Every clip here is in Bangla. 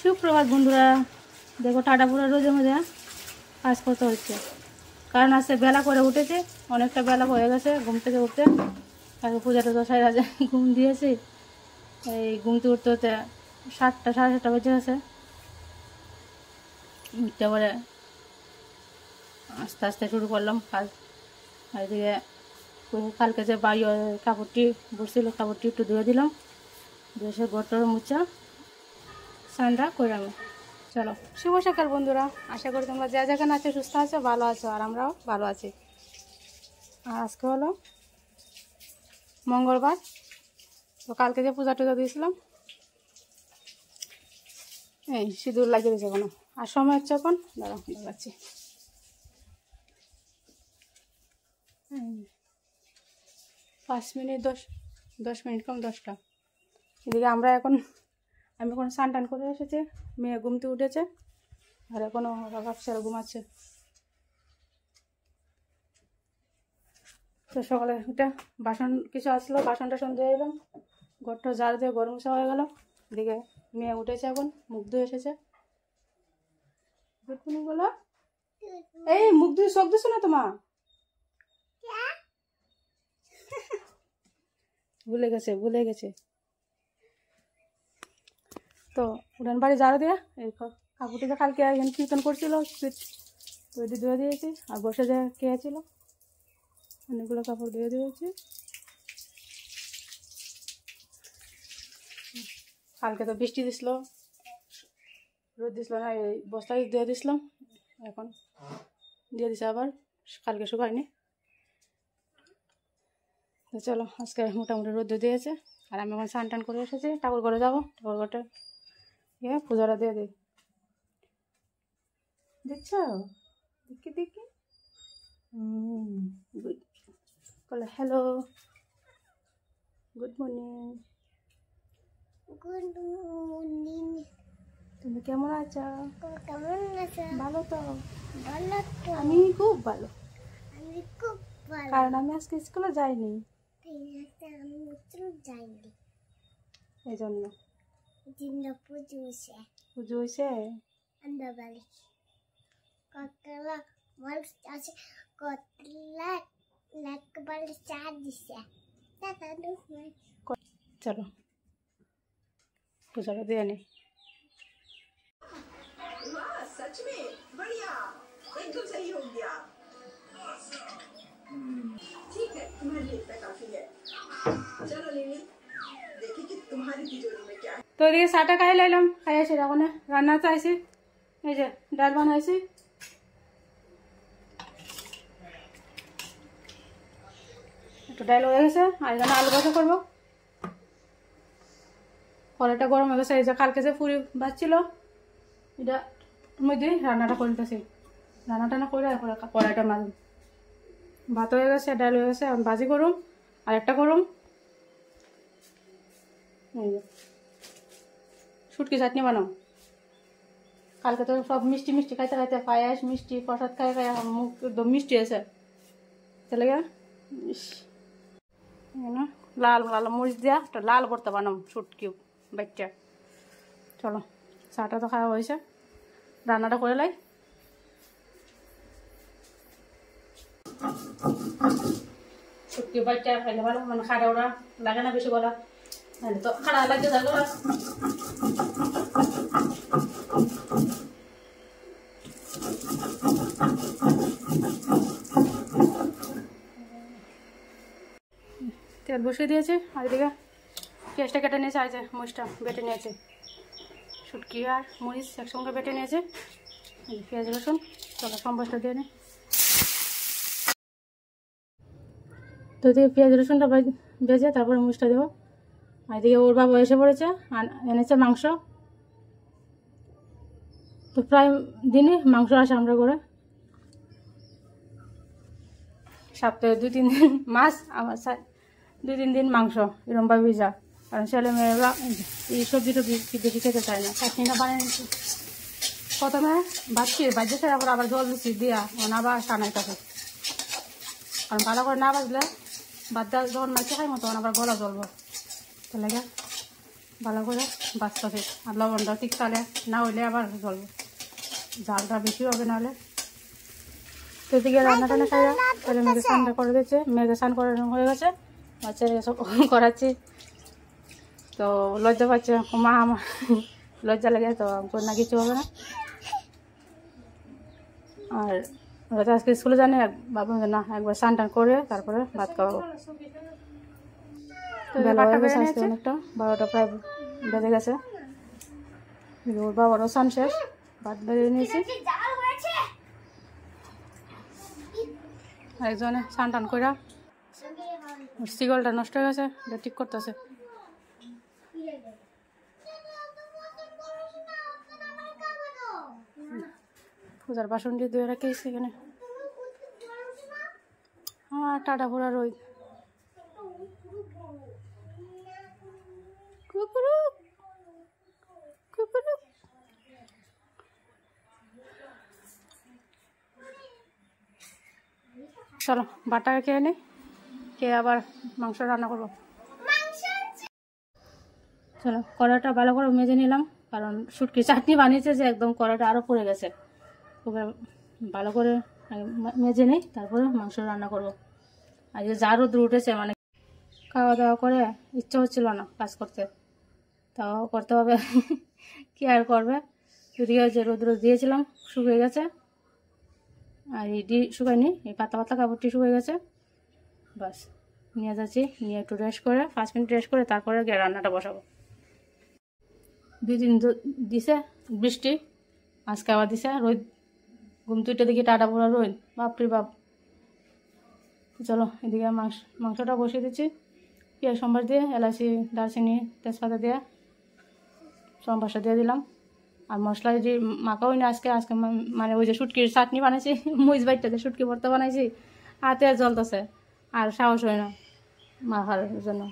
সুপ্রভাত বন্ধুরা, দেখো টাটা পুরো রোজে মজা কাজ করতে হচ্ছে, কারণ আজকে বেলা করে উঠেছে, অনেকটা বেলা হয়ে গেছে ঘুম থেকে উঠতে। আগে পূজাটা তো 6:30 ঘুম দিয়েছি, এই ঘুমতে উঠতে উঠতে 7টা সাড়ে 7টা বেজে গেছে। উঠতে পরে আস্তে আস্তে শুরু করলাম কাজ। আর এদিকে কালকে যে বাড়ি কাপড়টি বসছিল, কাপড়টি একটু ধুয়ে দিলাম, দিয়ে সে ঘরটার মুছা স্নানটা করে আমি। চলো, শুভ সকাল বন্ধুরা, আশা করি তোমরা যা যেখানে আছো সুস্থ আছো, ভালো আছো, আর আমরাও ভালো আছি। আর আজকে হলো মঙ্গলবার, তো কালকে যে পূজা টুজা দিয়েছিলাম, এই সিঁদুর লাগিয়ে দিয়েছে এখনো। আর সময় হচ্ছে এখন দেখাচ্ছি 5 মিনিট 10 মিনিট কম 10টা। এদিকে আমি এখন স্নান টান করে এসেছি, মেয়ে ঘুমতে উঠেছে, আর এখনও বাচ্চারা ঘুমাচ্ছে। তো সকালে উঠে বাসন কিছু আসলো, বাসন টাসন দিয়ে এলাম, ঘরটা ঝাড় দিয়ে গরম মশা হয়ে গেল। এদিকে মেয়ে উঠেছে, এখন মুখ ধুয়ে এসেছে। বলো, এই মুখ ধুয়ে চোখ দিছো না তোমার? ভুলে গেছে। তো উঠান বাড়ি ঝাড়ু দিয়ে এই কাপড়টি যে কালকে এখানে কীর্তন করছিল, ওইটি ধুয়ে দিয়েছি। আর বসে যে খেয়েছিল, অনেকগুলো কাপড় ধুয়ে দিয়েছি। কালকে তো বৃষ্টি দিছিল, রোদ দিছিল না, এই বস্তায় দিয়ে দিছিলাম, এখন দিয়ে দিছে আবার, কালকে শুকায়নি। তো চলো, আজকে মোটামুটি রোদ দিয়েছে। আর আমি এখন স্নান টান করে এসেছি, ঠাকুর ঘরে যাবো, ঠাকুর ঘরটা গিয়ে পূজাটা দিয়ে দিই। দেখছ, দেখি গুড, বলো হ্যালো, গুড মর্নিং। তুমি কেমন আছো? ভালো তো? আমি খুব ভালো, কারণ আমি আজকে স্কুলে যাইনি, এই জন্য। পুজো হয়েছে, চলো পূজাটা দিয়ে নি। सच में बढ़िया, एकदम सही हो गया। ठीक है, तुम्हारे लिए इतना काफी है। चलो लिली, देखी कि तुम्हारी तिजोरी में क्या है। তো এদিকে চাটা খাই লাইলাম, খাই আসি, এখন রান্না চাইছি, এই যে ডাল বানাইছি, একটু ডাল হয়ে গেছে। আর এখানে আলু ভাজা করবো, কড়াইটা গরম হয়ে গেছে। এই যে কালকে যে পুরি ভাজছিল, এটা মধ্যে রান্নাটা করে নিতেছি, রান্নাটা না করে তারপরে কড়াইটা মাজুম। ভাত হয়ে গেছে, ডাল হয়ে গেছে, এখন ভাজি করুম, আর একটা করুম এই যে শুটকি চাটনি বানাও। কালকে তো সব মিষ্টি মিষ্টি খাইতে খাইতে, পায়েস মিষ্টি প্রসাদ খাই খাই মুখ একদম মিষ্টি আছে, তাহলে লাল লাল মরিচ দিয়া একটা লাল ভর্তা বানাম শুটকি বাচ্চা। চলো, চাটা তো খাওয়া হয়েছে, রান্নাটা করে লাই। শুটকি বাচ্চা খাইলে ভালো, মানে খাড়া ওরা লাগে না বেশি গলা, নাহলে তো খাড়া লাগে যায় গলা। তেল বসিয়ে দিয়েছে, আর এদিকে পেঁয়াজটা কেটে নিয়েছে, আর যে মরিচটা বেটে নিয়েছে, শুটকি আর মরিচ একসঙ্গে বেটে নিয়েছে, পেঁয়াজ রসুন। চলো সম্বাসটা দিয়ে নি। তো এদিকে পেঁয়াজ রসুনটা ভেজে তারপরে মরিচটা দেবো। আর এদিকে ওর বাবা এসে পড়েছে, এনেছে মাংস। তো প্রায় দিনই মাংস আসে আমরা করে, সপ্তাহে 2-3 দিন মাছ, আমার 2-3 দিন মাংস, এরমভাবে ভেজা। কারণ ছেলে মেয়েরা এই সবজি টবজি বেশি খেতে চায় না। চাটনিটা বানিয়ে নিচ্ছি, প্রথমে ভাজছি, ভাজছে তারপর আবার জল দিচ্ছি দিয়া আবার সানাই থাকে, কারণ ভালো করে না ভাজলে ভাত যখন মাছে খাই মতো আবার গলা জ্বলবো, তাহলে ভালো করে বাঁচতেছে। আর লবণটাও ঠিক তাহলে না হইলে আবার জ্বলবে, ঝালটা বেশি হবে নাহলে। তো এদিকে রান্না টান্না খাইয়া তাহলে মেয়েকে স্নানটা করে দিচ্ছে, মেয়েকে স্নান করানো হয়ে গেছে, বাচ্চারা সব করাচ্ছি। তো লজ্জা পাচ্ছে, মা আমার লজ্জা লেগে, তো না কিছু হবে না। আর হয়তো আজকে স্কুলে জানি, ভাবলাম যে না একবার স্নান টান করে তারপরে ভাত খাওয়াবো। বেলা হয়ে গেছে আজকে অনেকটা, 12টা প্রায় বেজে গেছে। ওর বাবারও স্নান শেষ, ভাত বেরিয়ে নিয়েছি। একজনে স্নান টান করে সিগলটা নষ্ট হয়ে গেছে, এটা ঠিক করতেছে। পূজার বাসন দিয়ে ধুয়ে রেখেছি এখানে। আমার টাটা ভরা রোদ। কুকুরুক কুকুরুক। চলো বাটাকে খেয়ে নি, খেয়ে আবার মাংস রান্না করবো। চলো কড়াটা ভালো করে মেজে নিলাম, কারণ শুটকি চাটনি বানিয়েছে যে একদম কড়াটা আরও পড়ে গেছে। এবার ভালো করে মেজে নিই, তারপরে মাংস রান্না করবো। আর যে যা রোদ উঠেছে, মানে খাওয়া দাওয়া করে ইচ্ছা হচ্ছিল না কাজ করতে, তাও করতে হবে। কি আর করবে, এদিকে যে রোদ দিয়েছিলাম শুকিয়ে গেছে, আর এটি শুকায়নি, এই পাতা পাতা কাপড়টি শুকিয়ে গেছে। বাস নিয়ে যাচ্ছি, নিয়ে একটু রেস্ট করে 5 মিনিট রেস্ট করে তারপরে গিয়ে রান্নাটা বসাবো। 2 দিন দিছে বৃষ্টি, আজকে আবার দিছে রোদ। ঘুম তুইটা দেখি টাটা পোড়া রোদ, বাপরে বাপ। চলো এদিকে মাংসটা বসিয়ে দিচ্ছি, পেঁয়াজ সম্বাস দিয়ে, এলাচি দারচিনি তেজপাতা দিয়ে সম্বাসটা দিয়ে দিলাম। আর মশলা যে মাখাও না আজকে মানে ওই যে শুটকির চাটনি বানাইছি, মুইজ বাইটটাতে শুটকি ভর্তা বানাইছি, হাতে জ্বলতেছে, আর সাহস হয় না মাখার জন্য।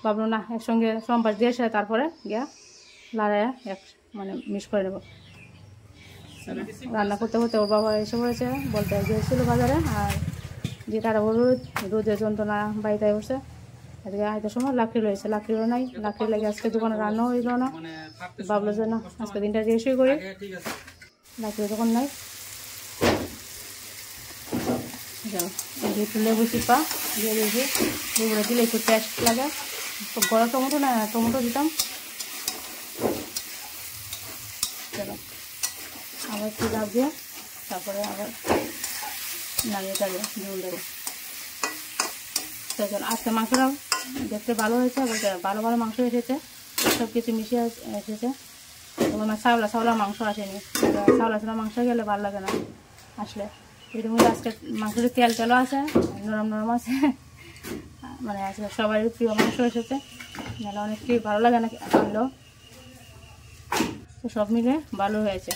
ভাবলো না একসঙ্গে সম্বাস দিয়ে এসে তারপরে গিয়া লাড়াইয়া মানে মিক্স করে নেব। রান্না করতে করতে ওর বাবা এসে পড়েছে, বলতে গিয়েছিল বাজারে, আর যে তারা রোদের যন্ত্রণা বাড়িতে বসে। আজকে আইতার সময় লাকড়ি রয়েছে, লাকড়িও নাই, লাকড়ি লাগে আজকে দোকানে রান্নাও হইল না। ভাবলো যে না আজকে দিনটা রেস্টই করি, লাকড়ি তখন নাই। একটু লেবু চিপা দিয়ে দিয়েছি, লেবুটা দিলে একটু টেস্ট লাগে। গড়া টমেটো না, টমেটো দিতাম। চলো আবার একটু ডাব দিয়ে তারপরে আবার নাড়িয়ে টাড়িয়ে ঝোল দেবো। চলো আজকে মাংসটা দেখতে ভালো হয়েছে, বলতে ভালো ভালো মাংস এসেছে, সব কিছু মিশিয়ে এসেছে। তোমার সাওলা মাংস আসেনি, সাওলা মাংস গেলে ভালো লাগে না আসলে। এর মধ্যে আজকে মাংসের তেলও আছে, নরম নরম আছে, মানে আজকে সবারই প্রিয় মাংস এসেছে, নাহলে অনেকটাই ভালো লাগে না আনলেও। তো সব মিলে ভালো হয়েছে,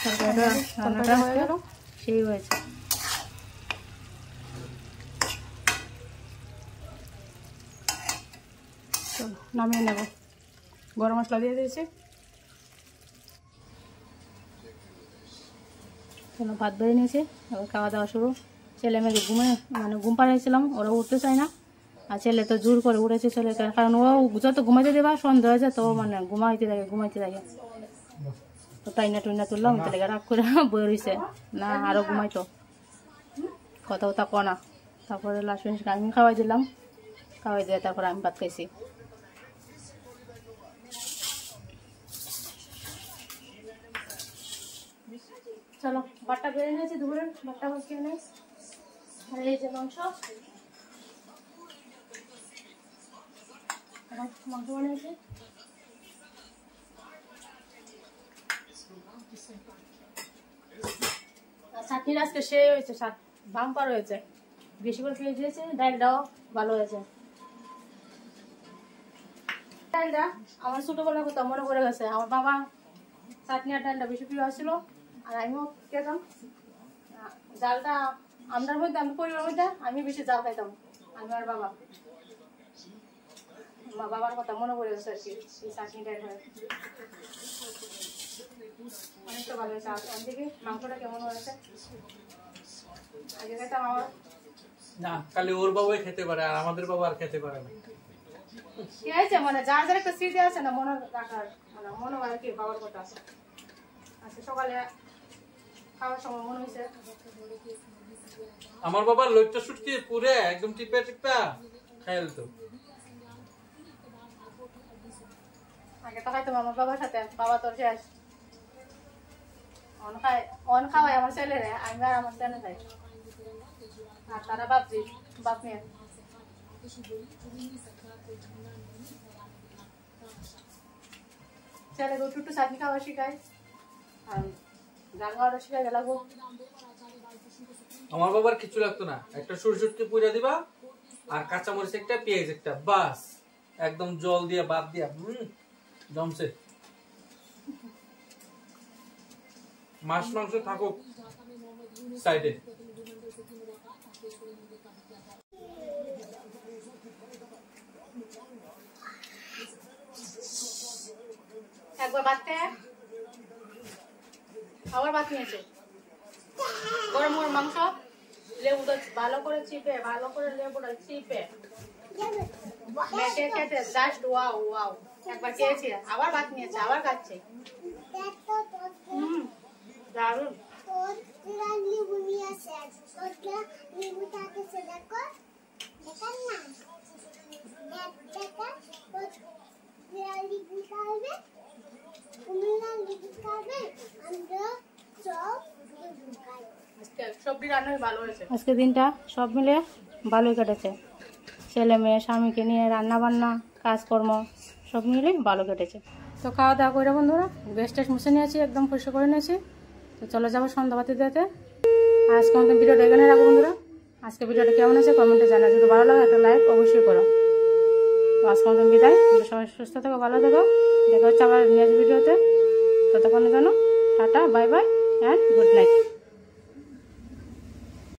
তরকারিটা রান্নাটা সেই হয়েছে। চলো নামিয়ে নেব, গরম মশলা দিয়ে দিয়েছি। চলো ভাত বেড়ে নিয়েছি, এবার খাওয়া দাওয়া শুরু। ছেলে মেয়েকে ঘুম পাড়িয়েছিলাম, ওরা উঠতে চায় না। আর ছেলে তো জোর করে উঠেছে ছেলে, কারণ ও যত ঘুমাইতে দেবা সন্ধ্যা হয়ে যায়, তো মানে ঘুমাইতে থাকে। তো টাইনা টুইনা তুললাম, তাহলে রাগ করে বই রয়েছে না, আরও ঘুমাইতো, কথাও তা কনা। তারপরে লাস্ট আমি খাওয়াই দিলাম, খাওয়াই দিয়ে তারপরে আমি ভাত খাইছি। চলো ভাতটা বেড়ে নিয়েছি, দুপুরে ভাতটা বসিয়ে নেই। আর এই যে মাংস বানিয়েছি। চাটনির আজকে সে হয়েছে, বাম্পার হয়েছে, বেশি করে পেয়ে দিয়েছে। ডালটাও ভালো হয়েছে। ডালটা আমার ছোটবেলার কথা মনে পড়ে গেছে, আমার বাবা চাটনি আর ডালটা বেশি প্রিয় ছিল, আর আমিও খেতাম জালটা। আমার মধ্যে, আমি পরিবারের মধ্যে আমি বেশি জাল খাইতাম, আমি আর বাবা। বাবার কথা মনে পড়ে গেছে আর কি, এই চাটনিটাই হয় অনেকটা ভালো হয়েছে। আর দিকে মাংসটা কেমন হয়েছে, আগে খাইতাম আমার না, খালি ওর বাবাই খেতে পারে, আর আমাদের বাবা আর খেতে পারে না। কি হয়েছে মানে যার যার একটা স্মৃতি আছে না মনে রাখার মানে মনে হয় কি বাবার কথা আজকে সকালে খাওয়ার সময় মনে হয়েছে আমার বাবা লইট্টা শুটকি পুরে একদম টিপে টিপা খাইল তো আগে তো খাইতাম আমার বাবার সাথে বাবা তোর শেষ অন খাওয়াই আমার ছেলেরে আমি আর আমার ছেলে খাই আর তারা ভাবছি বাপ নিয়ে ছেলেকে একটু একটু চাটনি খাওয়া শিখাই আর গান গাওয়াটা শিখাই লাগবো আমার বাবার কিছু লাগতো না একটা শুটকি পুরা দিবা আর কাঁচামরিচ একটা পেঁয়াজ একটা বাস একদম জল দিয়া ভাত দিয়া জমছে মাছ মাংস থাকুক সাইডে একবার ভাততে আবার ভাত নিয়েছে গরম গরম মাংস লেবুটা ভালো করে চিপে ভালো করে লেবুটা চিপে মেখে খেতে জাস্ট ওয়াও ওয়াও একবার খেয়েছি আবার ভাত নিয়েছে আবার খাচ্ছে দারুন আজকে দিনটা সব মিলে ভালোই কেটেছে ছেলে মেয়ে স্বামীকে নিয়ে রান্না বান্না কাজকর্ম সব মিলে ভালো কেটেছে তো খাওয়া দাওয়া করে বন্ধুরা গ্যাস ট্যাস মুছে নিয়েছি একদম পরিষ্কার করে নিয়েছি তো চলে যাবো সন্ধ্যাবাতি দিতে আজকে আমাদের ভিডিওটা এখানে রাখবো বন্ধুরা আজকে ভিডিওটা কেমন আছে কমেন্টে জানা যদি ভালো লাগে একটা লাইক অবশ্যই করো তো আজকে আমাদের বিদায় সবাই সুস্থ থাকো ভালো থাকো দেখা হচ্ছে আবার নেক্সট ভিডিওতে ততক্ষণের জন্য tata bye bye and good night